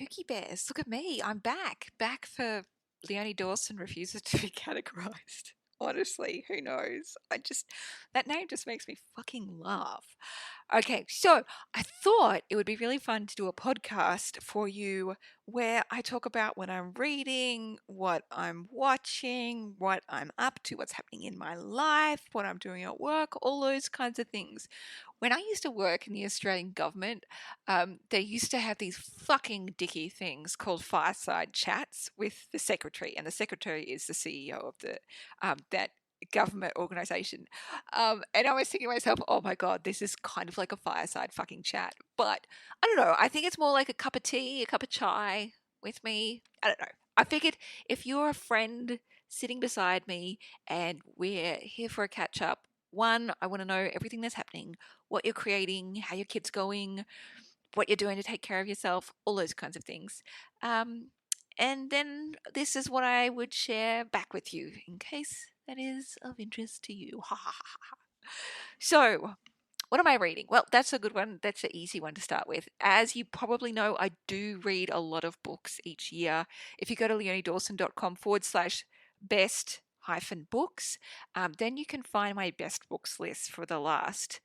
Pookie Bears, look at me. I'm back. Back for Leonie Dawson refuses to be categorized. Honestly, who knows? That name just makes me fucking laugh. Okay, so I thought it would be really fun to do a podcast for you where I talk about what I'm reading, what I'm watching, what I'm up to, what's happening in my life, what I'm doing at work, all those kinds of things. When I used to work in the Australian government, they used to have these fucking dicky things called fireside chats with the secretary, and the secretary is the CEO of that government organization. And I was thinking to myself, oh my god, this is kind of like a fireside fucking chat. But I don't know. I think it's more like a cup of tea, a cup of chai with me. I don't know. I figured if you're a friend sitting beside me and we're here for a catch up, one, I want to know everything that's happening, what you're creating, how your kid's going, what you're doing to take care of yourself, all those kinds of things. And then this is what I would share back with you in case that is of interest to you. So, what am I reading? Well, that's a good one. That's an easy one to start with. As you probably know, I do read a lot of books each year. If you go to leoniedawson.com/best hyphen books, then you can find my best books list for the last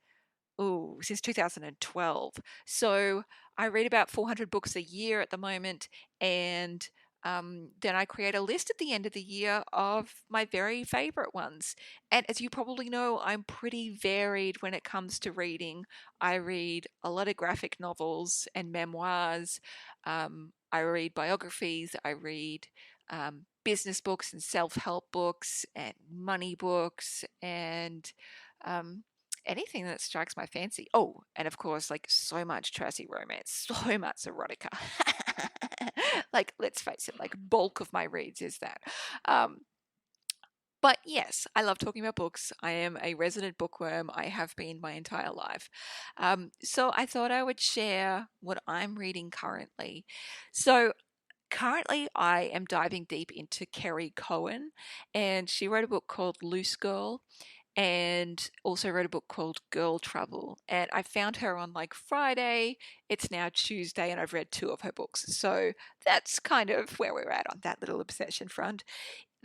since 2012. So I read about 400 books a year at the moment, and then I create a list at the end of the year of my very favorite ones. And as you probably know, I'm pretty varied when it comes to reading. I read a lot of graphic novels and memoirs. I read biographies. I read business books and self help books and money books and um, anything that strikes my fancy. Oh, and of course, like so much trashy romance, so much erotica. Like, let's face it, like bulk of my reads is that. Um, but yes, I love talking about books. I am a resident bookworm. I have been my entire life. So I thought I would share what I'm reading currently. So currently, I am diving deep into Carrie Cohen, and she wrote a book called Loose Girl and also wrote a book called Girl Trouble. And I found her on like Friday. It's now Tuesday, and I've read two of her books. So that's kind of where we're at on that little obsession front.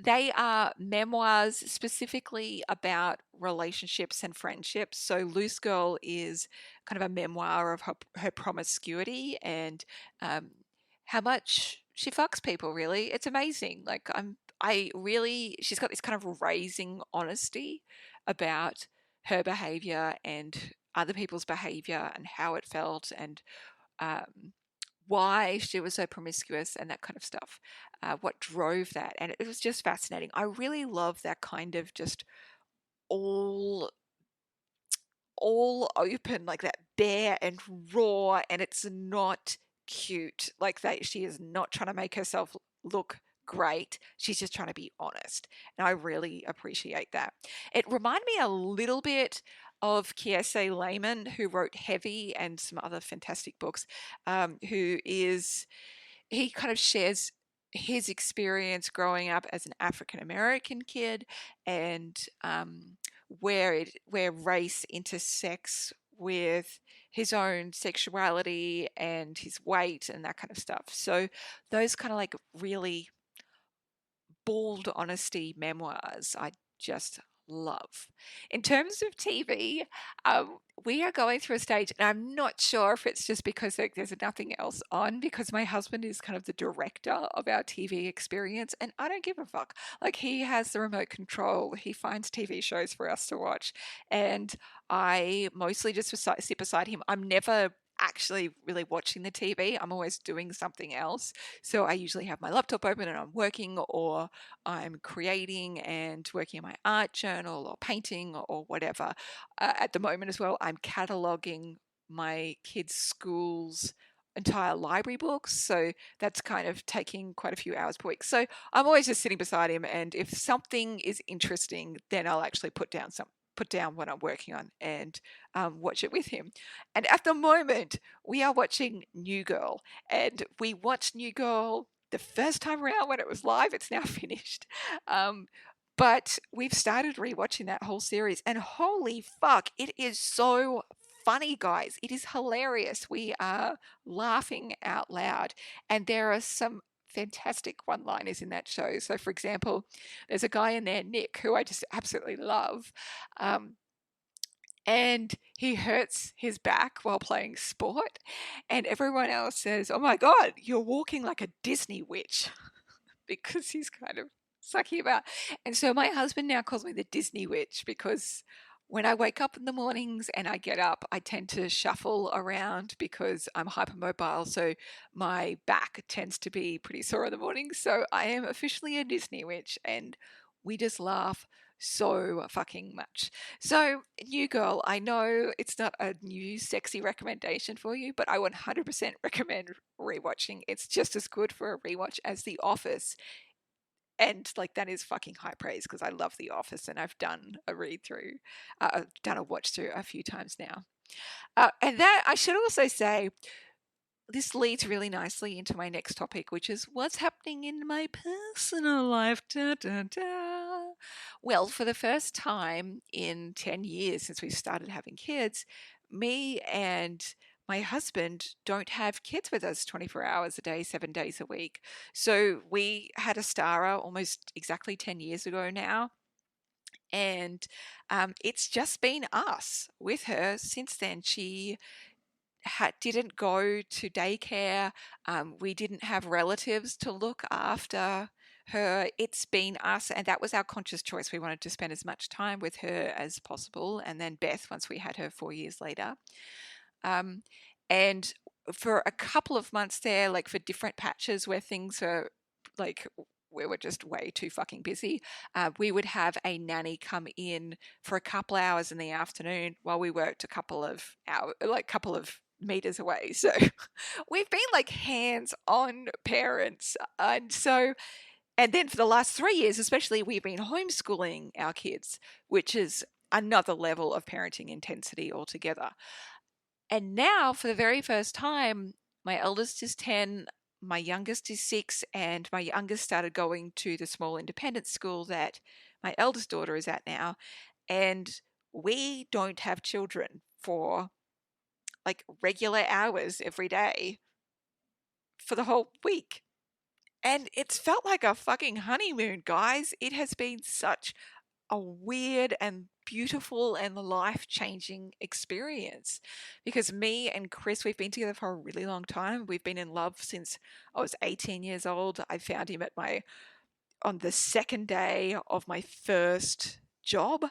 They are memoirs specifically about relationships and friendships. So Loose Girl is kind of a memoir of her promiscuity and how much she fucks people, really. It's amazing. She's got this kind of raising honesty about her behavior and other people's behavior and how it felt and um, why she was so promiscuous and that kind of stuff, what drove that. And it was just fascinating. I really love that kind of just all all open, like that bare and raw, and it's not cute. Like that, she is not trying to make herself look great. She's just trying to be honest. And I really appreciate that. It reminded me a little bit of Kiese Layman, who wrote Heavy and some other fantastic books, he kind of shares his experience growing up as an African American kid and where race intersects with his own sexuality and his weight and that kind of stuff. So those kind of like really bald honesty memoirs I just love. In terms of TV, we are going through a stage, and I'm not sure if it's just because there's nothing else on, because my husband is kind of the director of our TV experience, and I don't give a fuck. Like, he has the remote control, he finds TV shows for us to watch, and I mostly just sit beside him. I'm never actually really watching the TV. I'm always doing something else. So I usually have my laptop open and I'm working, or I'm creating and working on my art journal or painting or whatever. At the moment as well, I'm cataloging my kids' school's entire library books. So that's kind of taking quite a few hours per week. So I'm always just sitting beside him, and if something is interesting, then I'll actually put down what I'm working on and watch it with him. And at the moment, we are watching New Girl, and we watched New Girl the first time around when it was live. It's now finished. But we've started rewatching that whole series, and holy fuck, it is so funny, guys. It is hilarious. We are laughing out loud. And there are some fantastic one-liners in that show. So, for example, there's a guy in there, Nick, who I just absolutely love. Um, and he hurts his back while playing sport. And everyone else says, "Oh my God, you're walking like a Disney witch," because he's kind of sucky about. And so my husband now calls me the Disney witch because when I wake up in the mornings and I get up, I tend to shuffle around because I'm hypermobile. So my back tends to be pretty sore in the morning. So I am officially a Disney witch, and we just laugh so fucking much. So, New Girl, I know it's not a new sexy recommendation for you, but I 100% recommend rewatching. It's just as good for a rewatch as The Office. And like that is fucking high praise because I love The Office and I've done a read through, done a watch through a few times now. And that I should also say, this leads really nicely into my next topic, which is what's happening in my personal life. Da, da, da. Well, for the first time in 10 years since we started having kids, me and my husband don't have kids with us 24 hours a day, 7 days a week. So we had a Stara almost exactly 10 years ago now. And it's just been us with her since then. She didn't go to daycare. We didn't have relatives to look after her. It's been us, and that was our conscious choice. We wanted to spend as much time with her as possible, and then Beth once we had her 4 years later. Um, and for a couple of months there, like for different patches where things are like we were just way too fucking busy, we would have a nanny come in for a couple hours in the afternoon while we worked a couple of meters away. So we've been like hands-on parents. And then for the last 3 years, especially, we've been homeschooling our kids, which is another level of parenting intensity altogether. And now, for the very first time, my eldest is 10, my youngest is 6, and my youngest started going to the small independent school that my eldest daughter is at now. And we don't have children for like regular hours every day for the whole week. And it's felt like a fucking honeymoon, guys. It has been such a weird and beautiful and life-changing experience because me and Chris, we've been together for a really long time. We've been in love since I was 18 years old. I found him on the second day of my first job.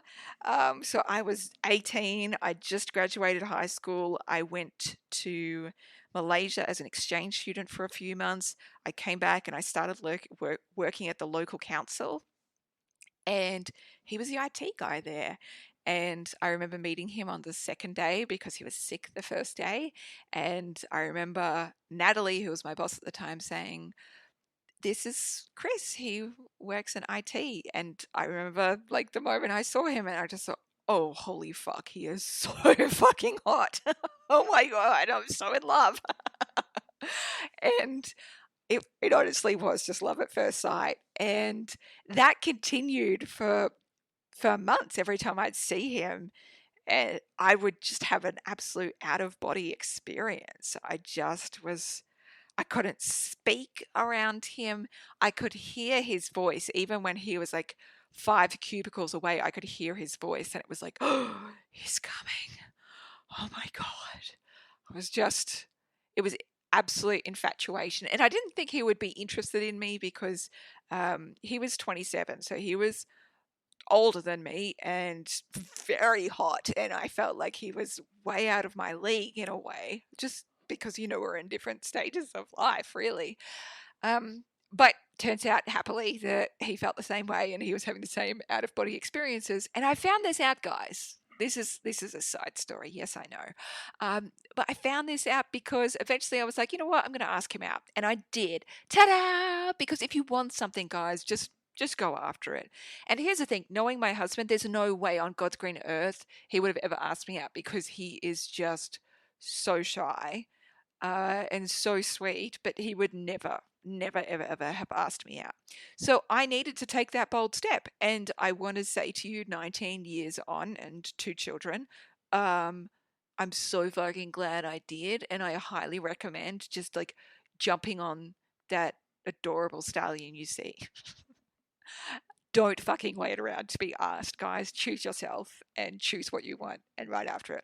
So I was 18. I just graduated high school. I went to Malaysia as an exchange student for a few months. I came back and I started working at the local council, and he was the IT guy there. And I remember meeting him on the second day because he was sick the first day. And I remember Natalie, who was my boss at the time, saying, "This is Chris. He works in IT." And I remember like the moment I saw him and I just thought, "Oh, holy fuck, he is so fucking hot." Oh my God, I'm so in love. And it honestly was just love at first sight. And that continued for months. Every time I'd see him, and I would just have an absolute out of body experience. I couldn't speak around him. I could hear his voice even when he was like 5 cubicles away. I could hear his voice and it was like, "Oh, he's coming. Oh my God." It was absolute infatuation. And I didn't think he would be interested in me because he was 27. So he was older than me and very hot. And I felt like he was way out of my league in a way, just because, we're in different stages of life, really. But turns out happily that he felt the same way and he was having the same out of body experiences. And I found this out, guys. This is a side story. Yes, I know. But I found this out because eventually I was like, you know what? I'm going to ask him out. And I did. Ta-da! Because if you want something, guys, just go after it. And here's the thing, knowing my husband, there's no way on God's green earth he would have ever asked me out because he is just so shy and so sweet, but he would never, never, ever, ever have asked me out. So I needed to take that bold step. And I want to say to you, 19 years on and 2 children, I'm I'm so fucking glad I did, and I highly recommend just like jumping on that adorable stallion you see. Don't fucking wait around to be asked, guys. Choose yourself and choose what you want and right after it.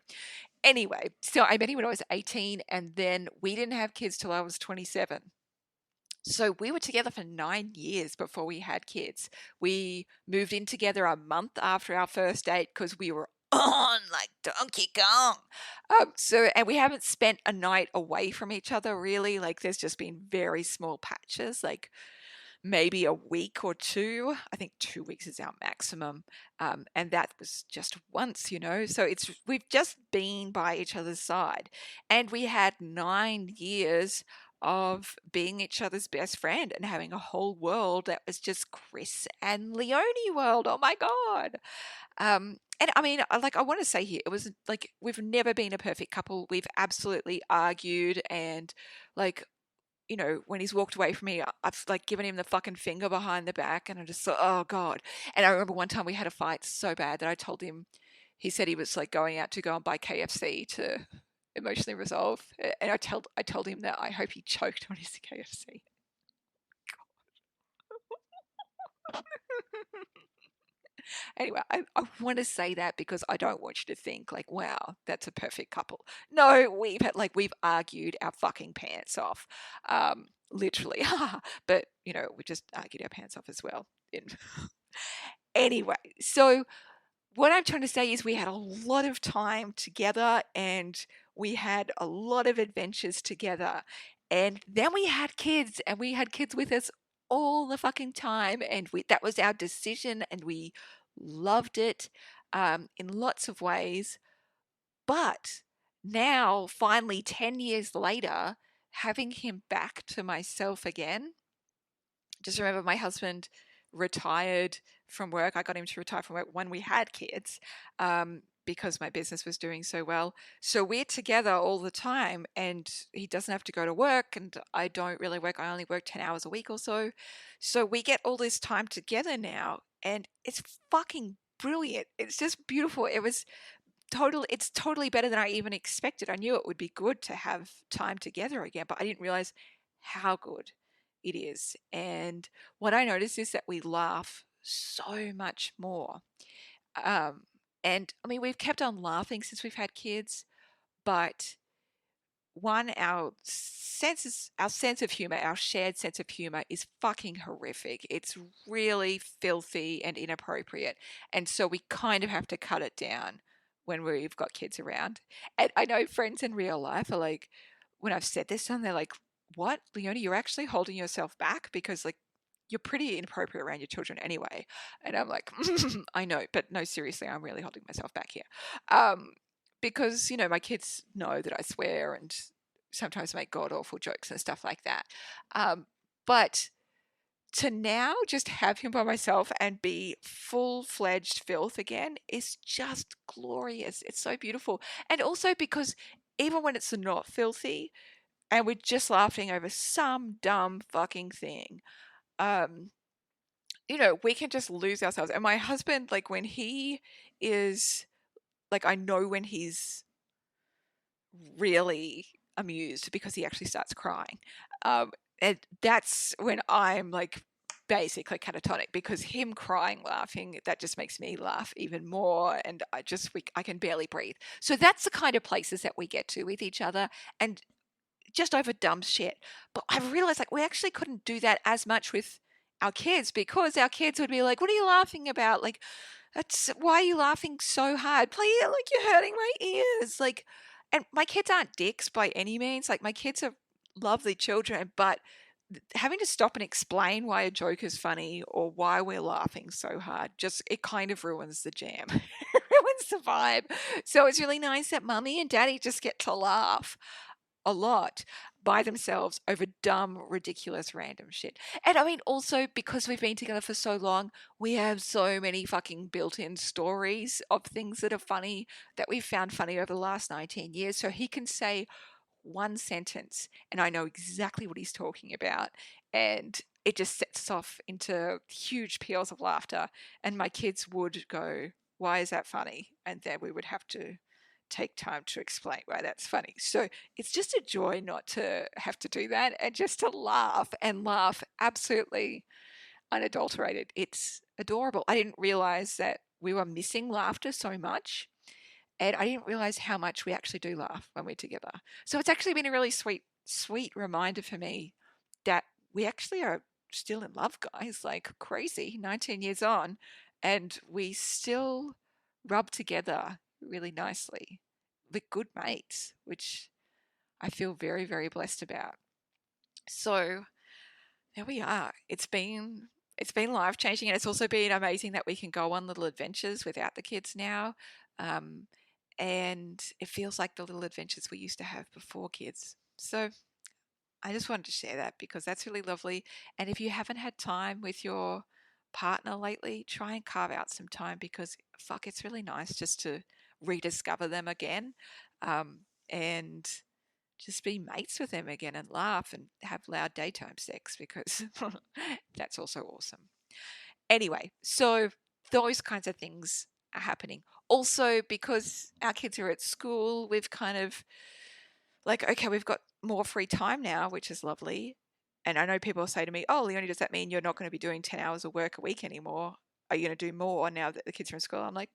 Anyway, so I met him when I was 18, and then we didn't have kids till I was 27. So we were together for 9 years before we had kids. We moved in together a month after our first date because we were on like Donkey Kong. And we haven't spent a night away from each other really. Like, there's just been very small patches, like maybe a week or two. I think 2 weeks is our maximum. And that was just once, So we've just been by each other's side. And we had 9 years of being each other's best friend and having a whole world that was just Chris and Leonie world. Oh my God. And I mean, I want to say here, it was like we've never been a perfect couple. We've absolutely argued and like when he's walked away from me, I've like given him the fucking finger behind the back, and I just thought, oh God. And I remember one time we had a fight so bad that I told him, he said he was like going out to go and buy KFC to emotionally resolve. And I told him that I hope he choked on his KFC. Anyway, I want to say that because I don't want you to think like, wow, that's a perfect couple. No, we've argued our fucking pants off, literally. But we just argued our pants off as well. Anyway, so what I'm trying to say is we had a lot of time together and we had a lot of adventures together. And then we had kids and we had kids with us all the fucking time. And that was our decision and we loved it in lots of ways. But now, finally, 10 years later, having him back to myself again, just remember my husband retired from work. I got him to retire from work when we had kids because my business was doing so well. So we're together all the time and he doesn't have to go to work and I don't really work. I only work 10 hours a week or so. So we get all this time together now and it's fucking brilliant. It's just beautiful. It's totally better than I even expected. I knew it would be good to have time together again, but I didn't realize how good it is. And what I noticed is that we laugh so much more. Um, and I mean, we've kept on laughing since we've had kids, but one, our sense of humor, our shared sense of humor is fucking horrific. It's really filthy and inappropriate. And so we kind of have to cut it down when we've got kids around. And I know friends in real life are like, when I've said this to them, they're like, what, Leonie, you're actually holding yourself back because like you're pretty inappropriate around your children anyway. And I'm like, I know, but no, seriously, I'm really holding myself back here. Um, because my kids know that I swear and sometimes make god awful jokes and stuff like that. But to now just have him by myself and be full-fledged filth again is just glorious. It's so beautiful. And also because even when it's not filthy and we're just laughing over some dumb fucking thing, um, we can just lose ourselves. And my husband, like when he is like, I know when he's really amused because he actually starts crying. And that's when I'm like basically catatonic because him crying, laughing, that just makes me laugh even more. And I can barely breathe. So that's the kind of places that we get to with each other and just over dumb shit. But I've realized like we actually couldn't do that as much with our kids because our kids would be like, what are you laughing about? Like, that's why are you laughing so hard? Play it like you're hurting my ears. Like, and my kids aren't dicks by any means. Like, my kids are lovely children, but having to stop and explain why a joke is funny or why we're laughing so hard, just it kind of ruins the jam. It ruins the vibe. So it's really nice that mummy and daddy just get to laugh a lot by themselves over dumb, ridiculous, random shit. And I mean, also because we've been together for so long, we have so many fucking built in stories of things that are funny that we've found funny over the last 19 years. So he can say one sentence and I know exactly what he's talking about. And it just sets us off into huge peals of laughter. And my kids would go, why is that funny? And then we would have to take time to explain why that's funny. So it's just a joy not to have to do that and just to laugh and laugh absolutely unadulterated. It's adorable. I didn't realize that we were missing laughter so much. And I didn't realize how much we actually do laugh when we're together. So it's actually been a really sweet reminder for me that we actually are still in love, guys, like crazy, 19 years on, and we still rub together really nicely. We're good mates, which I feel very, very blessed about. So there we are. It's been life changing, and it's also been amazing that we can go on little adventures without the kids now. Um, and it feels like the little adventures we used to have before kids. So I just wanted to share that because that's really lovely. And if you haven't had time with your partner lately, try and carve out some time because fuck, it's really nice just to rediscover them again, and just be mates with them again and laugh and have loud daytime sex because that's also awesome. Anyway, so those kinds of things are happening. Also, because our kids are at school, we've kind of like, okay, we've got more free time now, which is lovely. And I know people say to me, oh, Leonie, does that mean you're not going to be doing 10 hours of work a week anymore? Are you going to do more now that the kids are in school? I'm like,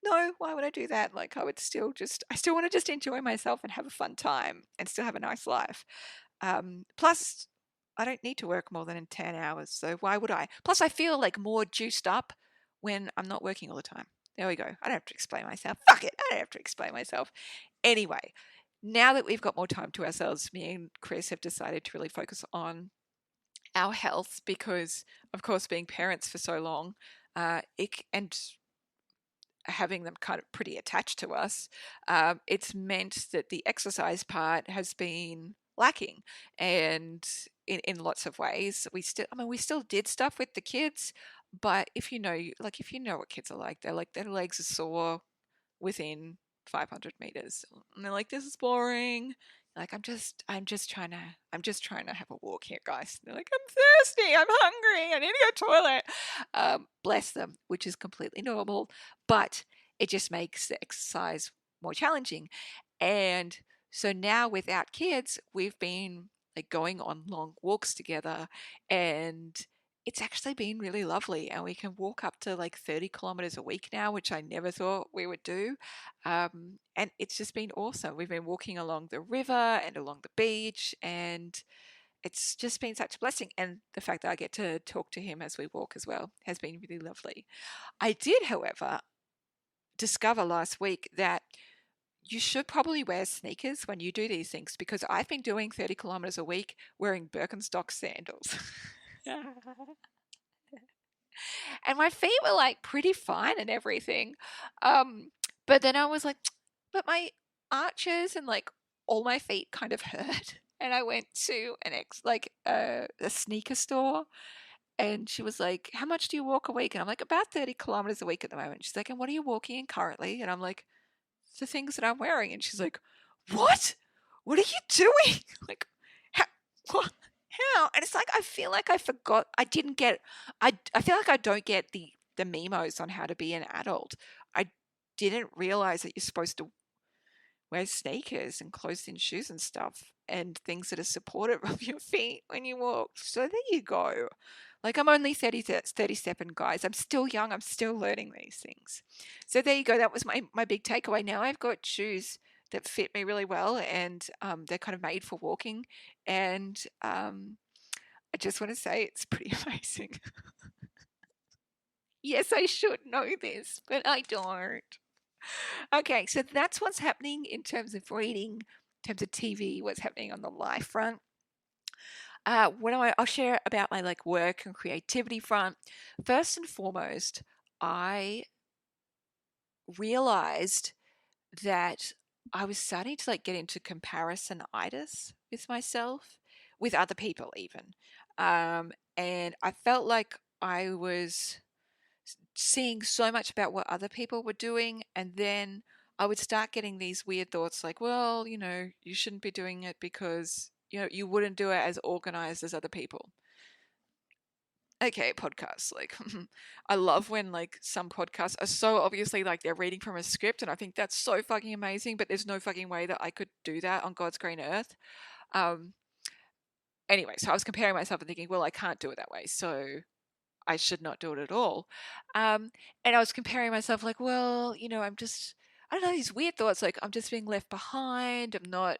no, why would I do that? Like, I still want to just enjoy myself and have a fun time and still have a nice life. Plus, I don't need to work more than 10 hours. So why would I? Plus, I feel like more juiced up when I'm not working all the time. There we go. I don't have to explain myself. Fuck it. I don't have to explain myself. Anyway, now that we've got more time to ourselves, me and Chris have decided to really focus on our health because, of course, being parents for so long, and having them kind of pretty attached to us, it's meant that the exercise part has been lacking. And in lots of ways, we still did stuff with the kids, but if you know what kids are like, they're like, their legs are sore within 500 meters. And they're like, this is boring. Like, I'm just trying to have a walk here, guys. They're like, I'm thirsty. I'm hungry. I need to go to the toilet. Bless them, which is completely normal. But it just makes the exercise more challenging. And so now without kids, we've been like going on long walks together, and it's actually been really lovely. And we can walk up to like 30 kilometers a week now, which I never thought we would do. And it's just been awesome. We've been walking along the river and along the beach, and it's just been such a blessing. And the fact that I get to talk to him as we walk as well has been really lovely. I did, however, discover last week that you should probably wear sneakers when you do these things because I've been doing 30 kilometers a week wearing Birkenstock sandals. And my feet were like pretty fine and everything. But then I was like, but my arches and like all my feet kind of hurt. And I went to a sneaker store, and she was like, how much do you walk a week? And I'm like, about 30 kilometers a week at the moment. She's like, and what are you walking in currently? And I'm like, the things that I'm wearing. And she's like, what? What are you doing? Like, how? What? How? And it's like, I feel like I forgot. I didn't get, I feel like I don't get the memos on how to be an adult. I didn't realize that you're supposed to wear sneakers and closed-in shoes and stuff and things that are supportive of your feet when you walk. So there you go. Like, I'm only 37, guys. I'm still young. I'm still learning these things. So there you go. That was my big takeaway. Now I've got shoes that fit me really well, and they're kind of made for walking. And I just want to say it's pretty amazing. Yes, I should know this, but I don't. Okay, so that's what's happening in terms of reading, in terms of TV, what's happening on the life front. I'll share about my like work and creativity front. First and foremost, I realized that I was starting to like get into comparisonitis with myself, with other people even. And I felt like I was seeing so much about what other people were doing, and then I would start getting these weird thoughts like, well, you shouldn't be doing it because you wouldn't do it as organized as other people. Okay, podcasts. Like, I love when like some podcasts are so obviously like they're reading from a script, and I think that's so fucking amazing. But there's no fucking way that I could do that on God's green earth. Um, anyway, so I was comparing myself and thinking, well, I can't do it that way, so I should not do it at all. And I was comparing myself, like, well, I don't know, these weird thoughts, like I'm just being left behind. I'm not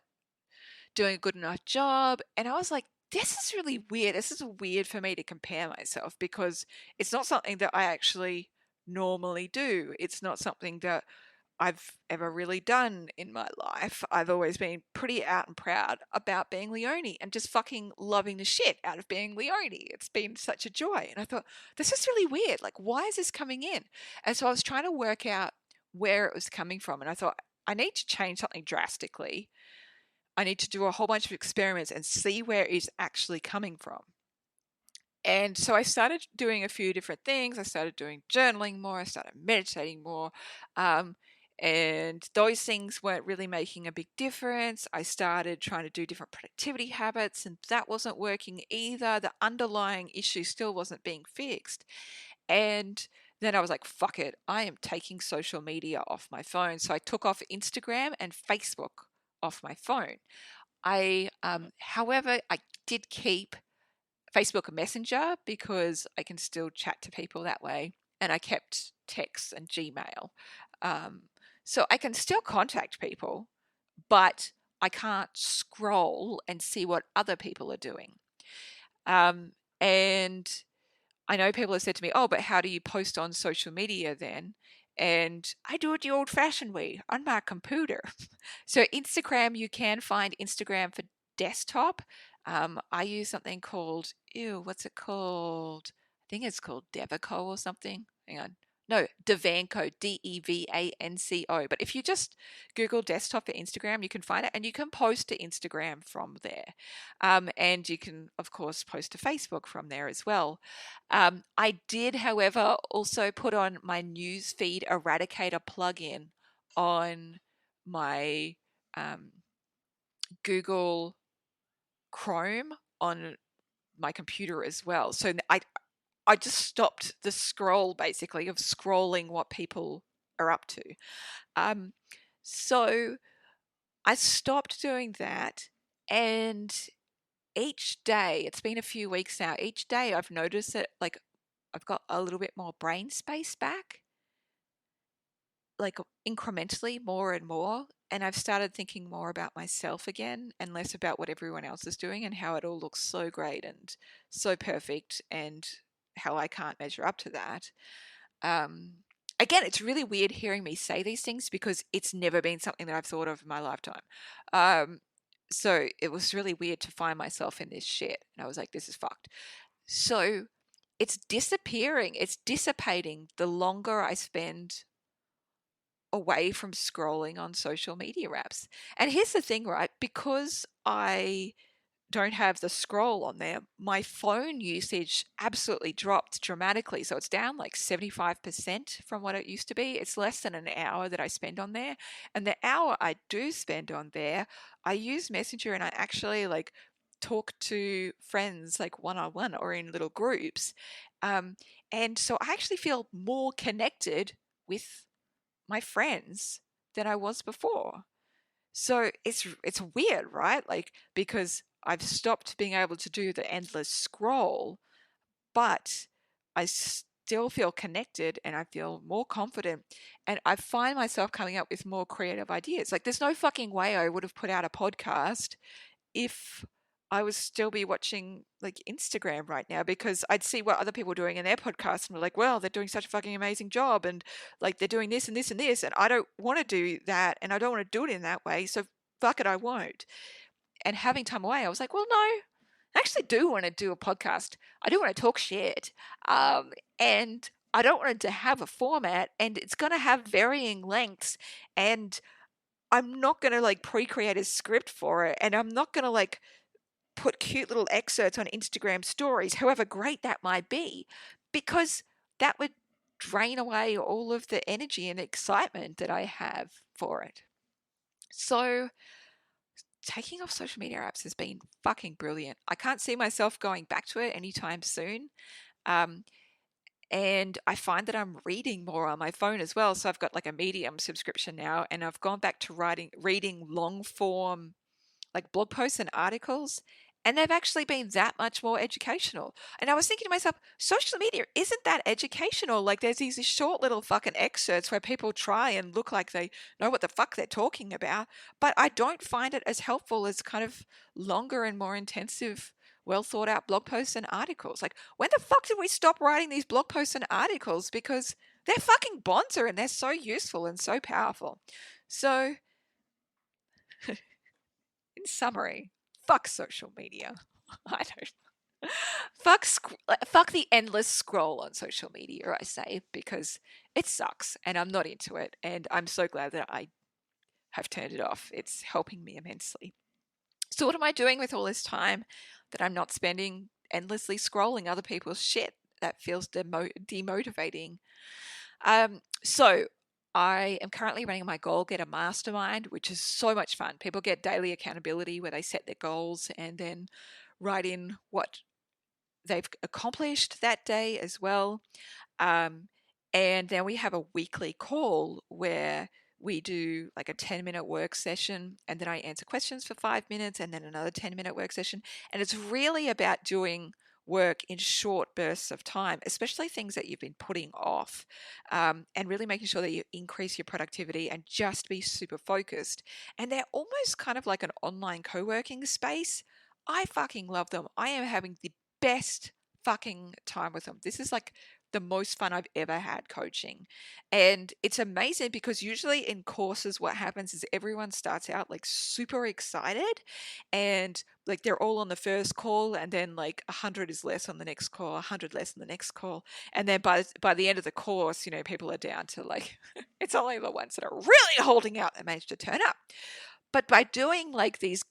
doing a good enough job. And I was like, this is really weird. This is weird for me to compare myself because it's not something that I actually normally do. It's not something that I've ever really done in my life. I've always been pretty out and proud about being Leonie and just fucking loving the shit out of being Leonie. It's been such a joy. And I thought, this is really weird. Like, why is this coming in? And so I was trying to work out where it was coming from. And I thought, I need to change something drastically. I need to do a whole bunch of experiments and see where it's actually coming from. And so I started doing a few different things. I started doing journaling more. I started meditating more. And those things weren't really making a big difference. I started trying to do different productivity habits, and that wasn't working either. The underlying issue still wasn't being fixed. And then I was like, fuck it. I am taking social media off my phone. So I took off Instagram and Facebook off my phone. However, I did keep Facebook Messenger because I can still chat to people that way, and I kept texts and Gmail. Um, so I can still contact people, but I can't scroll and see what other people are doing. And I know people have said to me, oh, but how do you post on social media then? And I do it the old fashioned way on my computer. So, Instagram, you can find Instagram for desktop. I use something called, what's it called? I think it's called Devaco or something. Hang on. No, Devanco, Devanco. But if you just Google desktop for Instagram, you can find it and you can post to Instagram from there. And you can, of course, post to Facebook from there as well. I did, however, also put on my newsfeed eradicator plugin on my Google Chrome on my computer as well. So I just stopped the scroll basically of scrolling what people are up to. So I stopped doing that, and each day, it's been a few weeks now, each day I've noticed that like I've got a little bit more brain space back, like incrementally more and more. And I've started thinking more about myself again and less about what everyone else is doing and how it all looks so great and so perfect and how I can't measure up to that. Um, Again, it's really weird hearing me say these things because it's never been something that I've thought of in my lifetime. Um, so it was really weird to find myself in this shit. And I was like, this is fucked. So it's disappearing, it's dissipating the longer I spend away from scrolling on social media apps. And here's the thing, right? Because I don't have the scroll on there, my phone usage absolutely dropped dramatically. So it's down like 75% from what it used to be. It's less than an hour that I spend on there. And the hour I do spend on there, I use Messenger and I actually like talk to friends like one on one or in little groups. And so I actually feel more connected with my friends than I was before. So it's weird, right? Like because I've stopped being able to do the endless scroll, but I still feel connected and I feel more confident and I find myself coming up with more creative ideas. Like there's no fucking way I would have put out a podcast if I would still be watching like Instagram right now because I'd see what other people are doing in their podcasts and be like, well, they're doing such a fucking amazing job and like they're doing this and this and this. And I don't want to do that and I don't want to do it in that way. So fuck it, I won't. And having time away, I was like, well, no, I actually do want to do a podcast. I do want to talk shit. And I don't want it to have a format and it's going to have varying lengths. And I'm not going to like pre-create a script for it. And I'm not going to like put cute little excerpts on Instagram stories, however great that might be, because that would drain away all of the energy and excitement that I have for it. So taking off social media apps has been fucking brilliant. I can't see myself going back to it anytime soon. Um, and I find that I'm reading more on my phone as well. So I've got like a Medium subscription now, and I've gone back to reading long form like blog posts and articles, and they've actually been that much more educational. And I was thinking to myself, social media isn't that educational. Like there's these short little fucking excerpts where people try and look like they know what the fuck they're talking about, but I don't find it as helpful as kind of longer and more intensive, well thought out blog posts and articles. Like when the fuck did we stop writing these blog posts and articles? Because they're fucking bonzer and they're so useful and so powerful. So in summary, fuck social media. I don't. Fuck the endless scroll on social media, I say, because it sucks and I'm not into it. And I'm so glad that I have turned it off. It's helping me immensely. So, what am I doing with all this time that I'm not spending endlessly scrolling other people's shit? That feels demotivating. So, I am currently running my Goal Getter Mastermind, which is so much fun. People get daily accountability where they set their goals and then write in what they've accomplished that day as well. And then we have a weekly call where we do like a 10-minute work session, and then I answer questions for 5 minutes, and then another 10-minute work session. And it's really about doing work in short bursts of time, especially things that you've been putting off, and really making sure that you increase your productivity and just be super focused. And they're almost kind of like an online co-working space. I fucking love them. I am having the best fucking time with them. This is like the most fun I've ever had coaching. And it's amazing because usually in courses, what happens is everyone starts out like super excited and like they're all on the first call, and then like 100 is less on the next call, 100 less on the next call. And then by the end of the course, you know, people are down to like, it's only the ones that are really holding out that manage to turn up. But by doing like these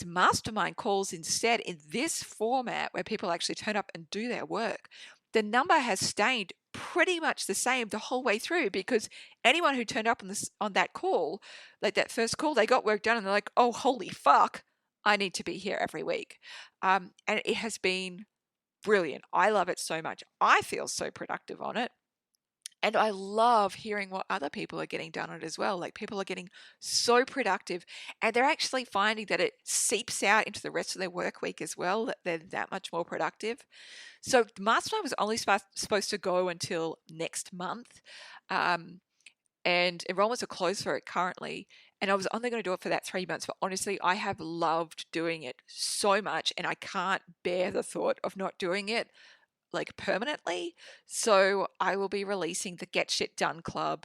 mastermind calls instead in this format where people actually turn up and do their work, the number has stayed pretty much the same the whole way through, because anyone who turned up on that call, like that first call, they got work done and they're like, oh, holy fuck, I need to be here every week. And it has been brilliant. I love it so much. I feel so productive on it. And I love hearing what other people are getting done on it as well. Like people are getting so productive and they're actually finding that it seeps out into the rest of their work week as well, that they're that much more productive. So the mastermind was only supposed to go until next month. And enrollments are closed for it currently. And I was only going to do it for that 3 months. But honestly, I have loved doing it so much and I can't bear the thought of not doing it like permanently. So I will be releasing the Get Shit Done Club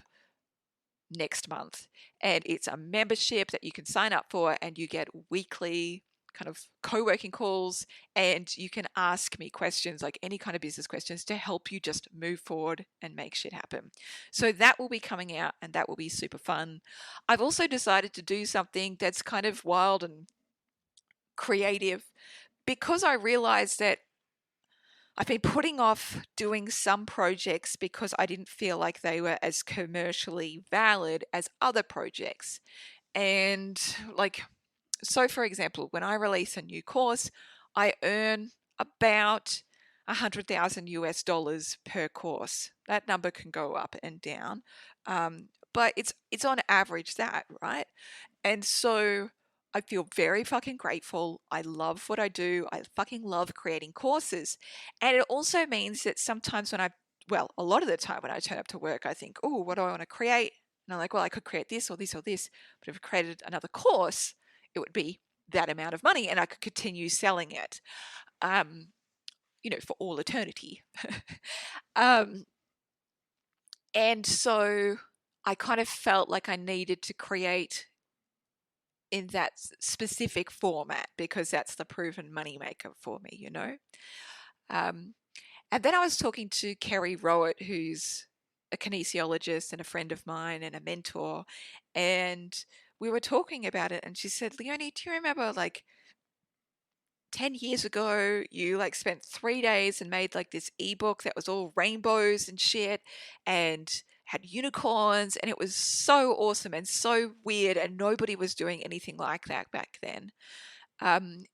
next month. And it's a membership that you can sign up for, and you get weekly kind of co-working calls, and you can ask me questions, like any kind of business questions, to help you just move forward and make shit happen. So that will be coming out, and that will be super fun. I've also decided to do something that's kind of wild and creative, because I realized that I've been putting off doing some projects because I didn't feel like they were as commercially valid as other projects. And like, so for example, when I release a new course, I earn about 100,000 US dollars per course. That number can go up and down, but it's on average that, right? And so I feel very fucking grateful. I love what I do. I fucking love creating courses. And it also means that sometimes a lot of the time when I turn up to work, I think, oh, what do I want to create? And I'm like, well, I could create this or this or this. But if I created another course, it would be that amount of money and I could continue selling it, for all eternity. And so I kind of felt like I needed to create in that specific format because that's the proven moneymaker for me, And then I was talking to Carrie Rowett, who's a kinesiologist and a friend of mine and a mentor, and we were talking about it, and she said, Leonie, do you remember like 10 years ago, you like spent 3 days and made like this ebook that was all rainbows and shit and had unicorns, and it was so awesome and so weird, and nobody was doing anything like that back then.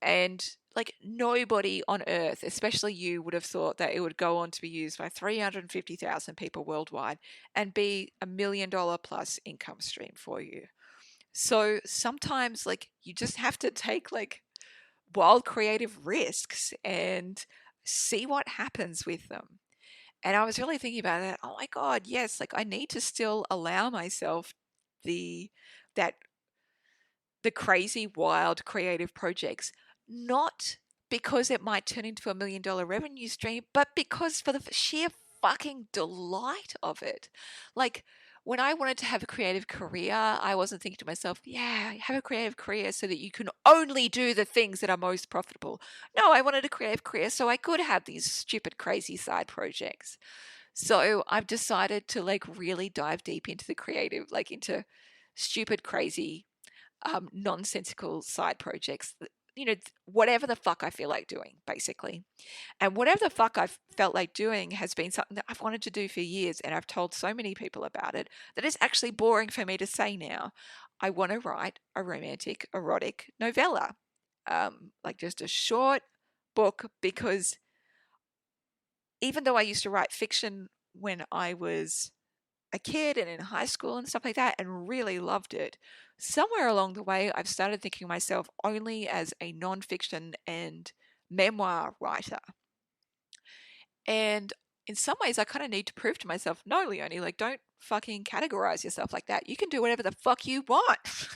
And like nobody on earth, especially you, would have thought that it would go on to be used by 350,000 people worldwide and be $1 million plus income stream for you. So sometimes like you just have to take like wild creative risks and see what happens with them. And I was really thinking about that. Oh my God, yes, like I need to still allow myself the that the crazy, wild, creative projects, not because it might turn into $1 million revenue stream, but because for the sheer fucking delight of it. Like when I wanted to have a creative career, I wasn't thinking to myself, yeah, have a creative career so that you can only do the things that are most profitable. No, I wanted a creative career so I could have these stupid, crazy side projects. So I've decided to like really dive deep into the creative, like into stupid, crazy nonsensical side projects, whatever the fuck I feel like doing, basically. And whatever the fuck I've felt like doing has been something that I've wanted to do for years. And I've told so many people about it that it's actually boring for me to say now. I want to write a romantic, erotic novella, like just a short book, because even though I used to write fiction when I was a kid and in high school and stuff like that and really loved it, somewhere along the way, I've started thinking of myself only as a nonfiction and memoir writer. And in some ways, I kind of need to prove to myself, no, Leonie, like, don't fucking categorize yourself like that. You can do whatever the fuck you want.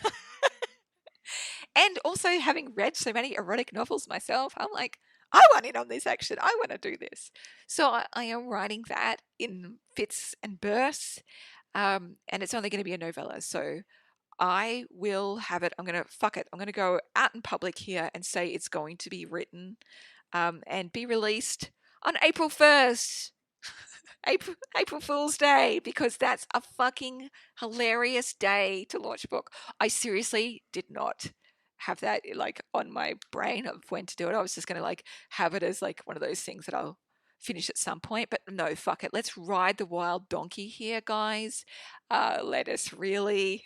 And also, having read so many erotic novels myself, I'm like, I want in on this action. I want to do this. So I am writing that in fits and bursts. And it's only going to be a novella. So I will have it. I'm going to fuck it. I'm going to go out in public here and say it's going to be written and be released on April 1st. April Fool's Day, because that's a fucking hilarious day to launch a book. I seriously did not have that like on my brain of when to do it. I was just going to like have it as like one of those things that I'll finish at some point. But no, fuck it. Let's ride the wild donkey here, guys. Let us really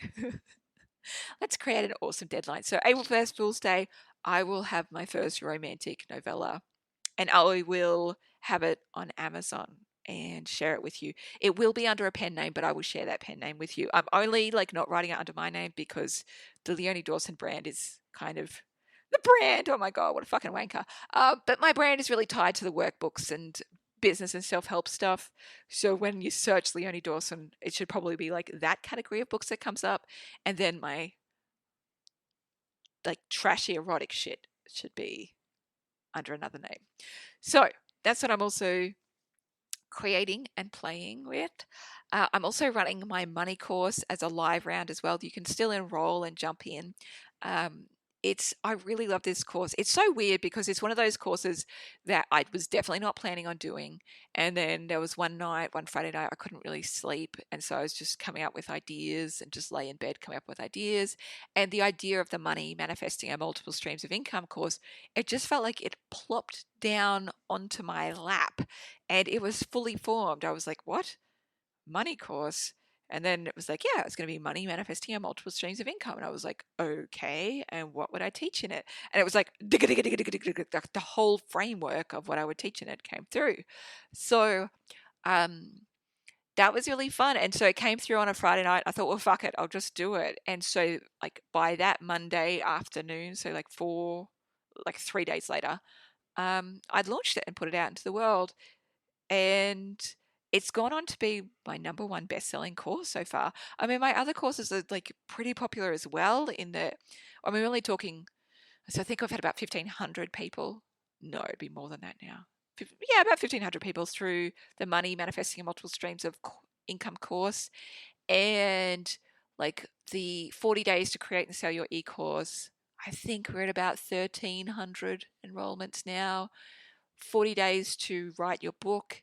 let's create an awesome deadline. So April 1st, Fool's Day, I will have my first romantic novella, and I will have it on Amazon and share it with you. It will be under a pen name, but I will share that pen name with you. I'm only like not writing it under my name because the Leonie Dawson brand is kind of the brand. Oh my God, what a fucking wanker. But my brand is really tied to the workbooks and business and self-help stuff. So when you search Leonie Dawson, it should probably be like that category of books that comes up. And then my like trashy erotic shit should be under another name. So that's what I'm also creating and playing with. I'm also running my money course as a live round as well. You can still enroll and jump in. Um, I really love this course. It's so weird because it's one of those courses that I was definitely not planning on doing. And then there was one Friday night, I couldn't really sleep. And so I was just coming up with ideas and just lay in bed, coming up with ideas. And the idea of the money manifesting a multiple streams of income course, it just felt like it plopped down onto my lap and it was fully formed. I was like, what? Money course? And then it was like, yeah, it's going to be money manifesting on multiple streams of income. And I was like, okay, and what would I teach in it? And it was like, the whole framework of what I would teach in it came through. So that was really fun. And so it came through on a Friday night. I thought, well, fuck it, I'll just do it. And so like by that Monday afternoon, so like 3 days later, I'd launched it and put it out into the world. And it's gone on to be my number one best-selling course so far. I mean, my other courses are like pretty popular as well in that, I mean, we're only talking, so I think I've had about 1,500 people. No, it'd be more than that now. Yeah, about 1,500 people through the Money Manifesting in Multiple Streams of Income course. And like the 40 days to create and sell your e-course, I think we're at about 1,300 enrollments now. 40 days to write your book,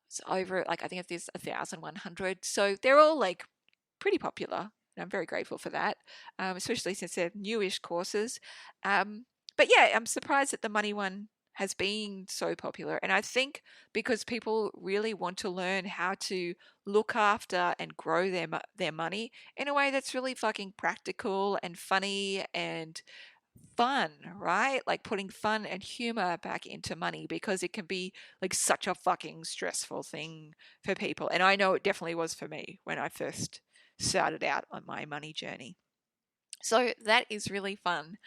it's over, like, I think there's 1,100. So they're all like pretty popular. And I'm very grateful for that, especially since they're newish courses. But yeah, I'm surprised that the money one has been so popular. And I think because people really want to learn how to look after and grow their money in a way that's really fucking practical and funny and fun, right? Like putting fun and humor back into money, because it can be like such a fucking stressful thing for people. And I know it definitely was for me when I first started out on my money journey. So that is really fun.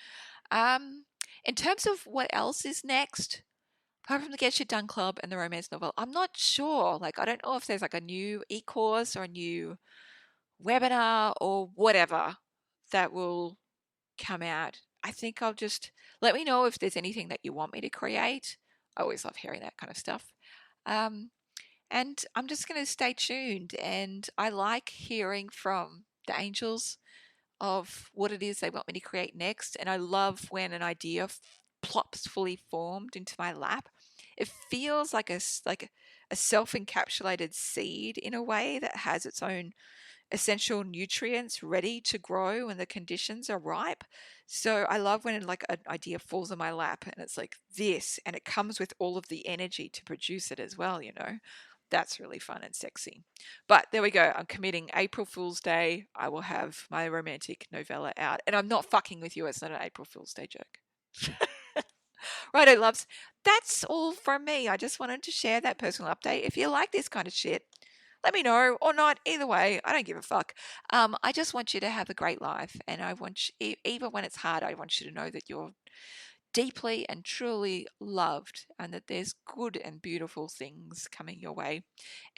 Um, in terms of what else is next, apart from the Get Shit Done Club and the romance novel, I'm not sure. Like, I don't know if there's like a new e-course or a new webinar or whatever that will come out. I think I'll just let me know if there's anything that you want me to create. I always love hearing that kind of stuff. Um, and I'm just going to stay tuned. And I like hearing from the angels of what it is they want me to create next. And I love when an idea plops fully formed into my lap. It feels like a self-encapsulated seed in a way that has its own essential nutrients ready to grow when the conditions are ripe. So I love when like an idea falls in my lap and it's like this, and it comes with all of the energy to produce it as well, you know. That's really fun and sexy. But there we go. I'm committing April Fool's Day. I will have my romantic novella out. And I'm not fucking with you. It's not an April Fool's Day joke. Righto, loves. That's all from me. I just wanted to share that personal update. If you like this kind of shit, let me know or not. Either way, I don't give a fuck. I just want you to have a great life. And I want you, even when it's hard, I want you to know that you're deeply and truly loved, and that there's good and beautiful things coming your way,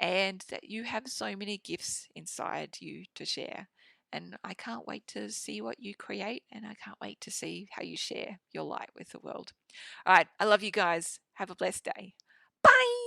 and that you have so many gifts inside you to share. And I can't wait to see what you create, and I can't wait to see how you share your light with the world. All right, I love you guys. Have a blessed day. Bye.